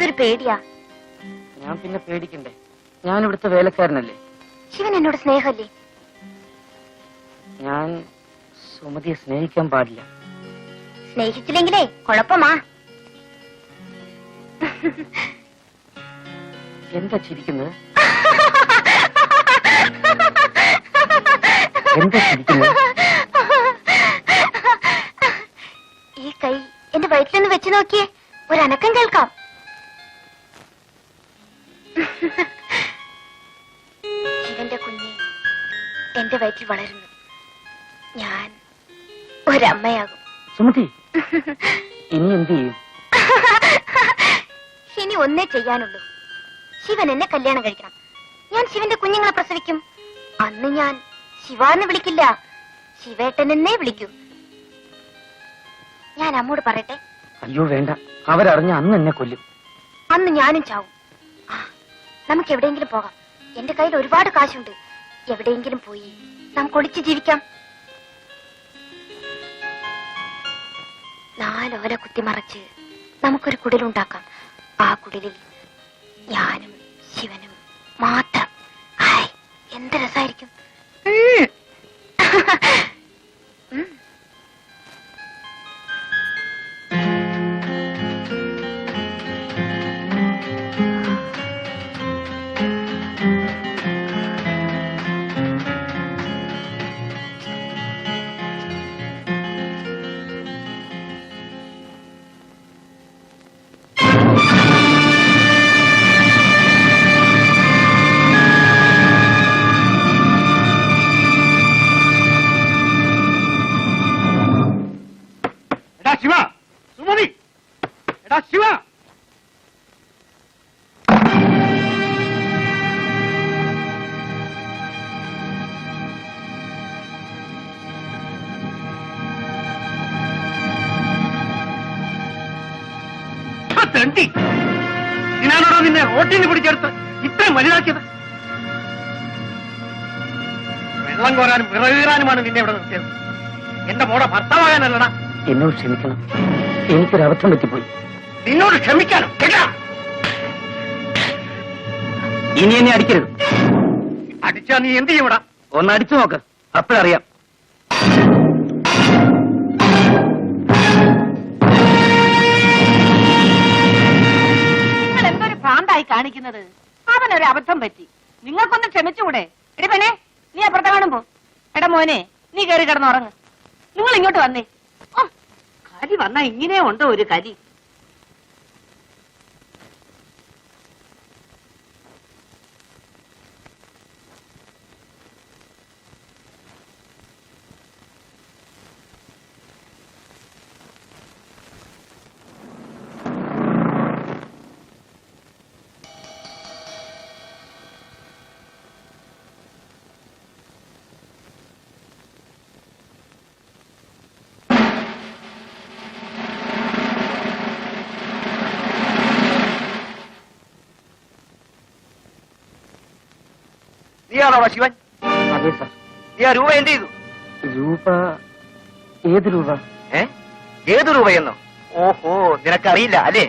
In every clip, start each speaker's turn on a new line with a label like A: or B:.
A: എന്തൊരു പേടിയാ.
B: ഞാൻ പിന്നെ പേടിക്കണ്ടേ? ഞാൻ ഇവിടുത്തെ വേലക്കാരനല്ലേ.
A: ശിവൻ എന്നോട് സ്നേഹല്ലേ?
B: ഞാൻ സുമതിയെ സ്നേഹിക്കാൻ പാടില്ല.
A: സ്നേഹിച്ചില്ലെങ്കിലേ കുഴപ്പമാ.
B: എന്താ ചിരിക്കുന്നത്? എന്താ ചിരിക്കുന്നത്?
A: ഈ കൈ എന്റെ വയറ്റിലൊന്ന് വെച്ച് നോക്കിയേ, ഒരനക്കം കേൾക്കാം. ശിവന്റെ കുഞ്ഞ് എന്റെ വയറ്റിൽ വളരുന്നു. ഞാൻ ഒരമ്മയാകും.
B: സുമതി, ഇനി എന്ത് ചെയ്യും?
A: ഇനി ഒന്നേ ചെയ്യാനുള്ളൂ. ശിവൻ എന്നെ കല്യാണം കഴിക്കണം. ഞാൻ ശിവന്റെ കുഞ്ഞുങ്ങളെ പ്രസവിക്കും. അന്ന് ഞാൻ ശിവാന്ന് വിളിക്കില്ല, ശിവേട്ടനെന്നേ വിളിക്കൂ. ഞാൻ അമ്മോട് പറയട്ടെ?
B: അയ്യോ വേണ്ട, അവരറിഞ്ഞ അന്ന് എന്നെ കൊല്ലും.
A: അന്ന് ഞാനും ചാവും. നമുക്ക് എവിടെയെങ്കിലും പോകാം. എന്റെ കയ്യിൽ ഒരുപാട് കാശുണ്ട്. എവിടെയെങ്കിലും പോയി നമുക്ക് ഒളിച്ച് ജീവിക്കാം. 4 ഓല കുത്തിമറച്ച് നമുക്കൊരു കുടിലുണ്ടാക്കാം. ആ കുടിലിൽ ഞാനും ശിവനും മാത്രം. എന്ത് രസായിരിക്കും.
C: ഞാനോടോ നിന്നെ റോട്ടിന് പിടിച്ചെടുത്ത് ഇത്രയും വലുതാക്കിയത്? വെള്ളം കോരാനും വിറകീറാനുമാണ് നിന്നെ ഇവിടെ നിർത്തിയത്. എന്റെ മോടെ ഭർത്താവാകാനല്ലടാ.
B: എന്നോട് ക്ഷമിക്കണം, എനിക്കൊരു അബദ്ധം പറ്റിപ്പോയി.
C: നിന്നോട് ക്ഷമിക്കാനും കേട്ടാ?
B: ഇനി എന്നെ അടിക്കരുത്.
C: അടിച്ചാ നീ എന്ത് ചെയ്യൂടാ?
B: ഒന്ന് അടിച്ചു നോക്ക്, അപ്പോഴറിയാം.
D: നിങ്ങൾ എന്തൊരു ഭ്രാന്തായി കാണിക്കുന്നത്? അവനൊരു അബദ്ധം പറ്റി, നിങ്ങൾക്കൊന്ന് ക്ഷമിച്ചുകൂടെ? എടിപ്പനെ, നീ അപ്പുറത്തെ കാണുമ്പോ. എടാ മോനെ, നീ കയറി കിടന്നുറങ്ങ്. നിങ്ങൾ ഇങ്ങോട്ട് വന്നേ. കലി വന്നാ ഇങ്ങനെ ഉണ്ടോ ഒരു കലി?
C: നീയാണോ ശിവൻ?
B: അതെ സാർ.
C: നീ ആ രൂപ എന്ത് ചെയ്തു?
B: രൂപ? ഏത് രൂപ?
C: ഏത് രൂപയെന്നോ? ഓഹോ, നിനക്കറിയില്ല അല്ലേ?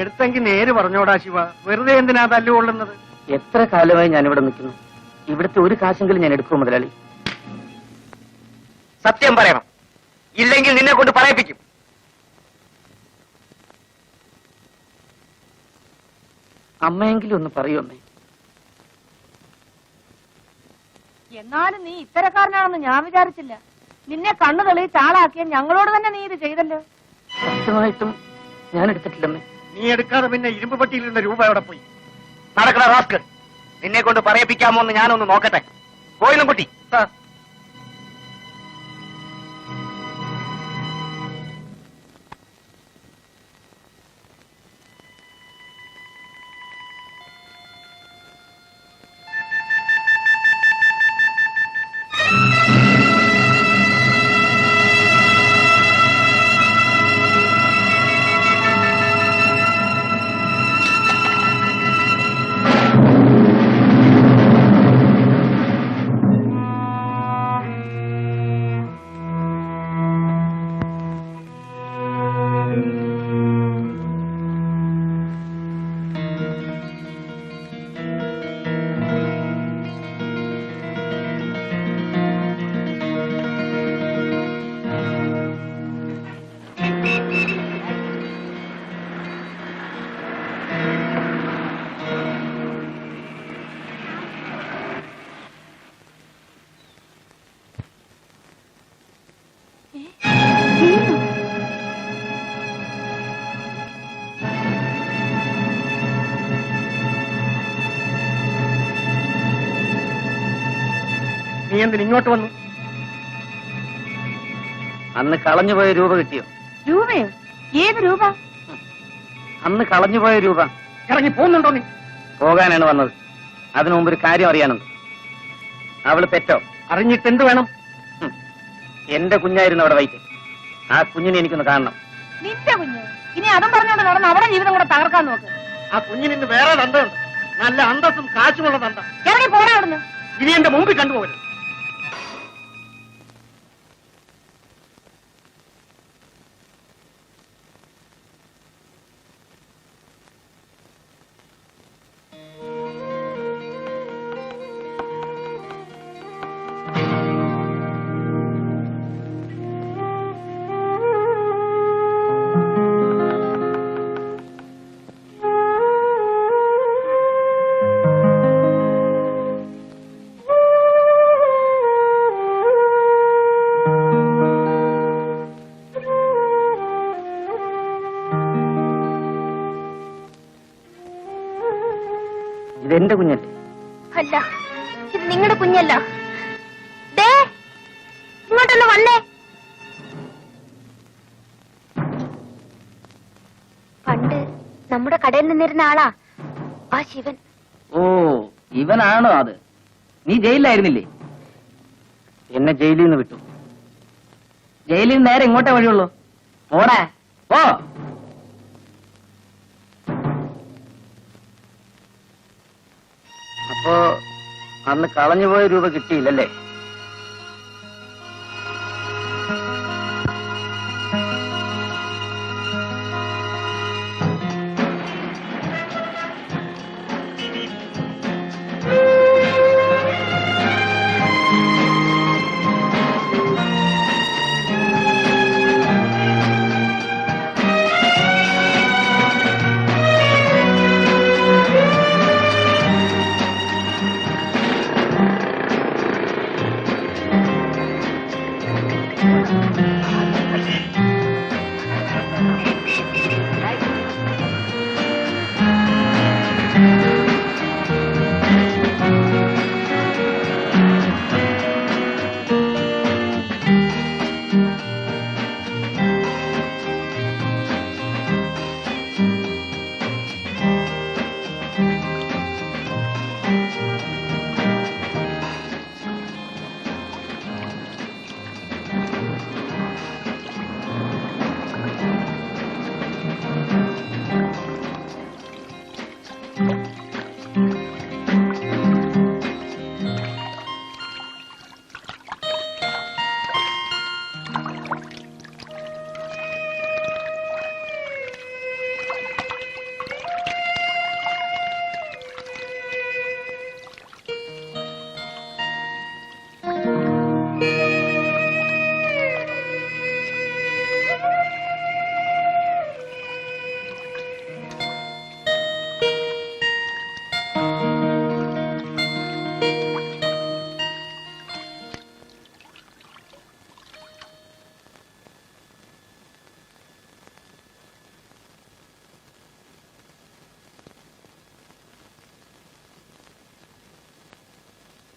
C: എടുത്തെങ്കിൽ നേര് പറഞ്ഞോടാ ശിവ, വെറുതെ എന്തിനാ തല്ലുകൊള്ളുന്നത്?
B: എത്ര കാലമായി ഞാനിവിടെ നിൽക്കുന്നു. ഇവിടുത്തെ ഒരു കാശെങ്കിലും ഞാൻ എടുക്കുമോ മുതലാളി?
C: സത്യം പറയണം, ഇല്ലെങ്കിൽ നിന്നെ കൊണ്ട് പറയിപ്പിക്കും.
B: അമ്മയെങ്കിലും ഒന്ന് പറയൂ അമ്മേ.
D: എന്നാലും നീ ഇത്തരക്കാരനാണെന്ന് ഞാൻ വിചാരിച്ചില്ല. നിന്നെ കണ്ണു തെളിയിച്ച് ആളാക്കിയ ഞങ്ങളോട് തന്നെ നീ ഇത് ചെയ്തല്ലോ.
B: സത്യമായിട്ടും ഞാൻ എടുത്തിട്ടില്ലമ്മേ.
C: നീ എടുക്കാതെ പിന്നെ ഇരുമ്പ് പട്ടിയിലിരുന്ന രൂപ എവിടെ പോയി? നടക്കണ റാസ്കൽ, നിന്നെ കൊണ്ട് പറയിപ്പിക്കാമോ എന്ന് ഞാനൊന്ന് നോക്കട്ടെ. പോയിന്നും കുട്ടി. നീ എന്തിന് ഇങ്ങോട്ട് വന്നു?
B: അന്ന് കളഞ്ഞുപോയ രൂപ കിട്ടിയോ?
D: രൂപയോ? ഏത് രൂപ?
B: അന്ന് കളഞ്ഞുപോയ രൂപ.
C: ഇറങ്ങി പോകുന്നുണ്ടോ നീ?
B: പോകാനാണ് വന്നത്. അതിനു മുമ്പ് ഒരു കാര്യം അറിയാനുണ്ട്. അവള് പെറ്റോ?
C: അറിഞ്ഞിട്ട് എന്ത് വേണം?
B: എന്റെ കുഞ്ഞായിരുന്നു അവിടെ വൈറ്റ്. ആ കുഞ്ഞിനെ എനിക്കൊന്ന് കാണണം.
D: നിന്റെ കുഞ്ഞ് ഇനി അതും പറഞ്ഞോണ്ട് നടന്ന് അവിടെ ജീവിതം കൂടെ തകർക്കാൻ നോക്ക്.
C: ആ കുഞ്ഞിന് ഇന്ന് വേറെ തന്തയുണ്ട്. നല്ല അന്തസ്സും കാശുമുള്ള തന്ത.
D: ഇറങ്ങി പോടാ അവിടുന്ന്.
C: ഇനി എന്റെ മുമ്പിൽ കണ്ടുപോകരുത്.
B: ഇതെന്റെ കുഞ്ഞല്ലേ?
A: അല്ല, ഇത് നിങ്ങളുടെ കുഞ്ഞല്ല. ദേ, ഇങ്ങോട്ടൊന്ന് വന്നേ. പണ്ട് നമ്മുടെ കടയിൽ നിന്നിരുന്ന ആളാ ആ ശിവൻ.
B: ഓ, ഇവനാണോ അത്? നീ ജയിലിലായിരുന്നില്ലേ? എന്നെ ജയിലിൽ നിന്ന് വിട്ടു. ജയിലിൽ നിന്ന് നേരെ ഇങ്ങോട്ടേ വഴിയുള്ളൂ. പോടാ, പോ. അപ്പോ അന്ന് കളഞ്ഞുപോയ രൂപ കിട്ടിയില്ലല്ലേ?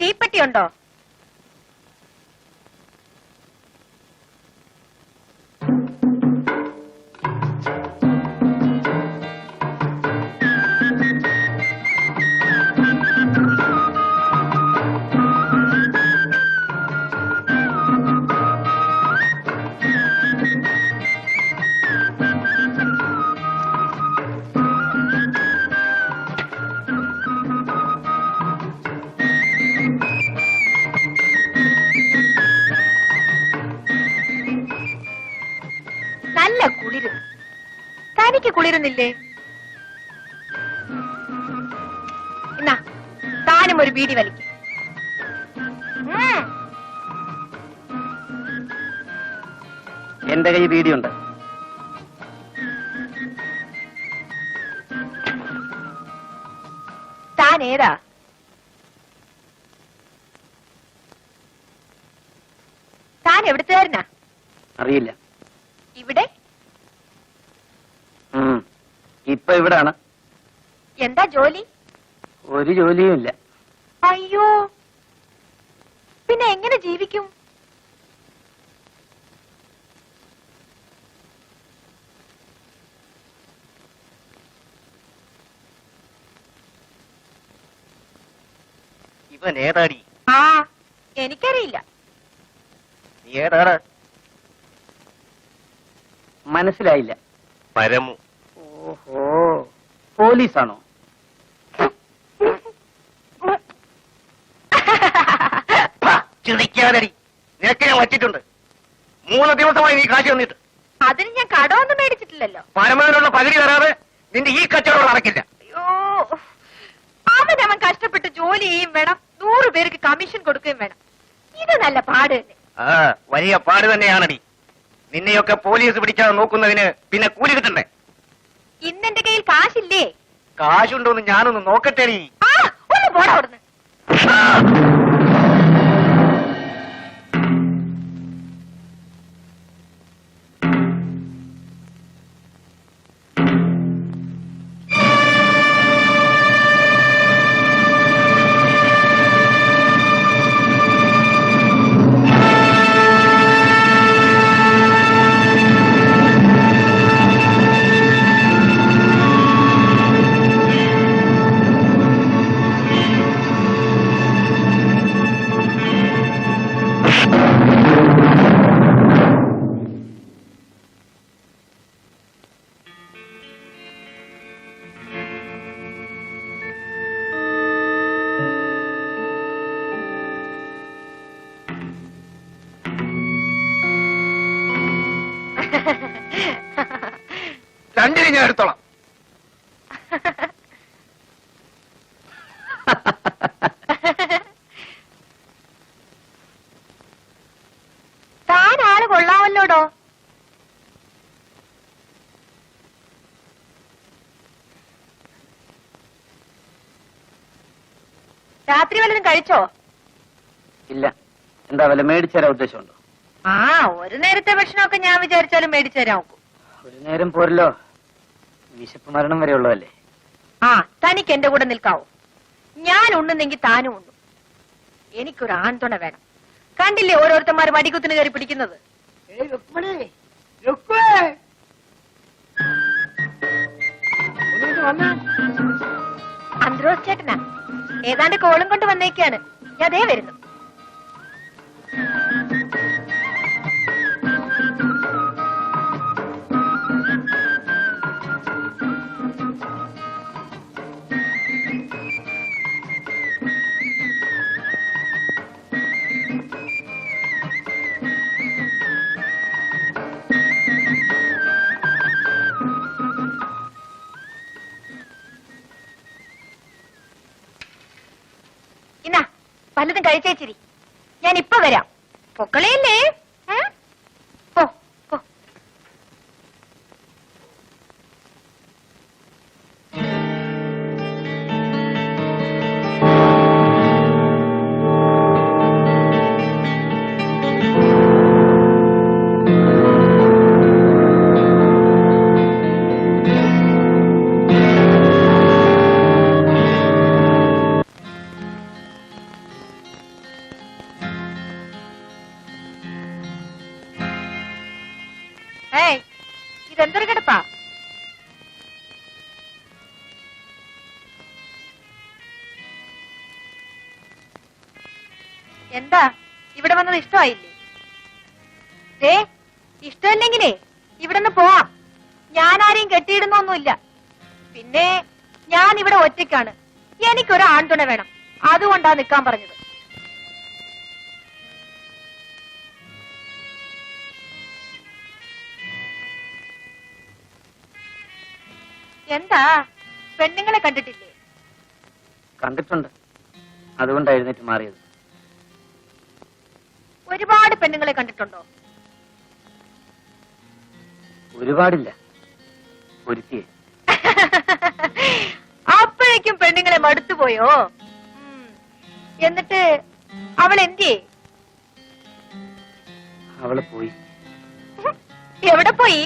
A: തീപ്പെട്ടിയുണ്ടോ? നല്ല കുളിര്. തനിക്ക് കുളിരുന്നില്ലേ? എന്നാ താനും ഒരു ബീഡി വലിക്കും.
B: എന്റെ കൈ ബീഡിയുണ്ട്.
A: താൻ ഏതാ? താൻ എവിടുത്തുകാരനാ?
B: അറിയില്ല.
A: ഇവിടെ?
B: ഇപ്പൊ ഇവിടാണ്.
A: എന്താ ജോലി?
B: ഒരു ജോലിയും ഇല്ല.
A: അയ്യോ, പിന്നെ എങ്ങനെ ജീവിക്കും?
C: ഇവൻ ഏതാടി?
A: ആ, എനിക്കറിയില്ല.
C: നീ ഏതാണ്?
B: മനസ്സിലായില്ല.
C: പരമു.
B: ഓഹോ, പോലീസാണോ?
C: ചിരിക്കാതടി, നിനക്ക് ഞാൻ വച്ചിട്ടുണ്ട്. 3 ദിവസമായി നീ കാശ് തന്നിട്ട്.
A: അതിന് ഞാൻ കടമൊന്നും മേടിച്ചിട്ടില്ലല്ലോ.
C: പരമതിനുള്ള പകുതി തരാതെ നിന്റെ ഈ കച്ചവടം നടക്കില്ല.
A: അയ്യോ, അവൻ കഷ്ടപ്പെട്ട് ജോലി ചെയ്യും വേണം, 100 പേർക്ക് കമ്മീഷൻ കൊടുക്കുകയും വേണം. ഇത് നല്ല പാട് തന്നെ.
C: ആ, വലിയ പാട് തന്നെയാണടി. നിന്നെയൊക്കെ പോലീസ് പിടിക്കാതെ നോക്കുന്നതിന് പിന്നെ കൂലി കിട്ടണ്ടേ?
A: ഇന്നെന്റെ കയ്യിൽ കാശില്ലേ?
C: കാശുണ്ടോന്ന് ഞാനൊന്ന് നോക്കട്ടെ. നീ
A: ആ, ഒന്ന് പോടാ അവിടുന്ന്.
C: രണ്ടിനെ ഞാൻ എടുത്തോളാം.
A: താൻ ആള് കൊള്ളാമല്ലോടോ. രാത്രി വല്ലതും കഴിച്ചോ?
B: ഇല്ല. എന്താ വല്ല മേടിച്ചു തരാൻ ഉദ്ദേശമുണ്ടോ?
A: ആ, ഒരു നേരത്തെ ഭക്ഷണമൊക്കെ ഞാൻ വിചാരിച്ചാലും മേടിച്ചു തരാൻ നോക്കും.
B: ഒരു നേരം പോരല്ലോ, വിശപ്പ് മരണം വരെ ഉള്ളതല്ലേ.
A: ആ, തനിക്ക് എന്റെ കൂടെ നിൽക്കാവോ? ഞാൻ ഉണ്ണുന്നെങ്കിൽ താനും ഉണ്ണു. എനിക്കൊരു ആൺതുണ വേണം. കണ്ടില്ലേ ഓരോരുത്തന്മാർ വടികുത്തിന് കയറി പിടിക്കുന്നത്? അന്ത്രോസ് ചേട്ടനാ, ഏതാണ്ട് കോളും കൊണ്ട് വന്നേക്കാണ്. ഞാൻ അതേ വരുന്നു. ഇന്നാ പലതും കഴിച്ചേച്ചിരി, ഞാൻ ഇപ്പൊ വരാം. പൊക്കളയല്ലേ? പോ പോ. ഇതെന്തൊരു കിടപ്പാ? എന്താ ഇവിടെ വന്നത് ഇഷ്ടമായില്ലേ? ഇഷ്ടമല്ലെങ്കിലേ ഇവിടെ നിന്ന് പോവാം. ഞാൻ ആരെയും കെട്ടിയിടുന്നൊന്നുമില്ല. പിന്നെ ഞാൻ ഇവിടെ ഒറ്റയ്ക്കാണ്. എനിക്കൊരു ആൺതുണ വേണം. അതുകൊണ്ടാ നിൽക്കാൻ പറഞ്ഞത്. എന്താ, പെണ്ണുങ്ങളെ കണ്ടിട്ടില്ലേ?
B: കണ്ടിട്ടുണ്ട്, അതുകൊണ്ടാ എഴുന്നേറ്റ് മാറിയത്.
A: ഒരുപാട് പെണ്ണുങ്ങളെ കണ്ടിട്ടുണ്ടോ?
B: ഒരുപാടില്ല, ഒരുത്തിയെ.
A: അപ്പോഴേക്കും പെണ്ണുങ്ങളെ മടുത്തുപോയോ? എന്നിട്ട് അവൾ എന്തിയെ?
B: അവള് പോയി.
A: എവിടെ പോയി?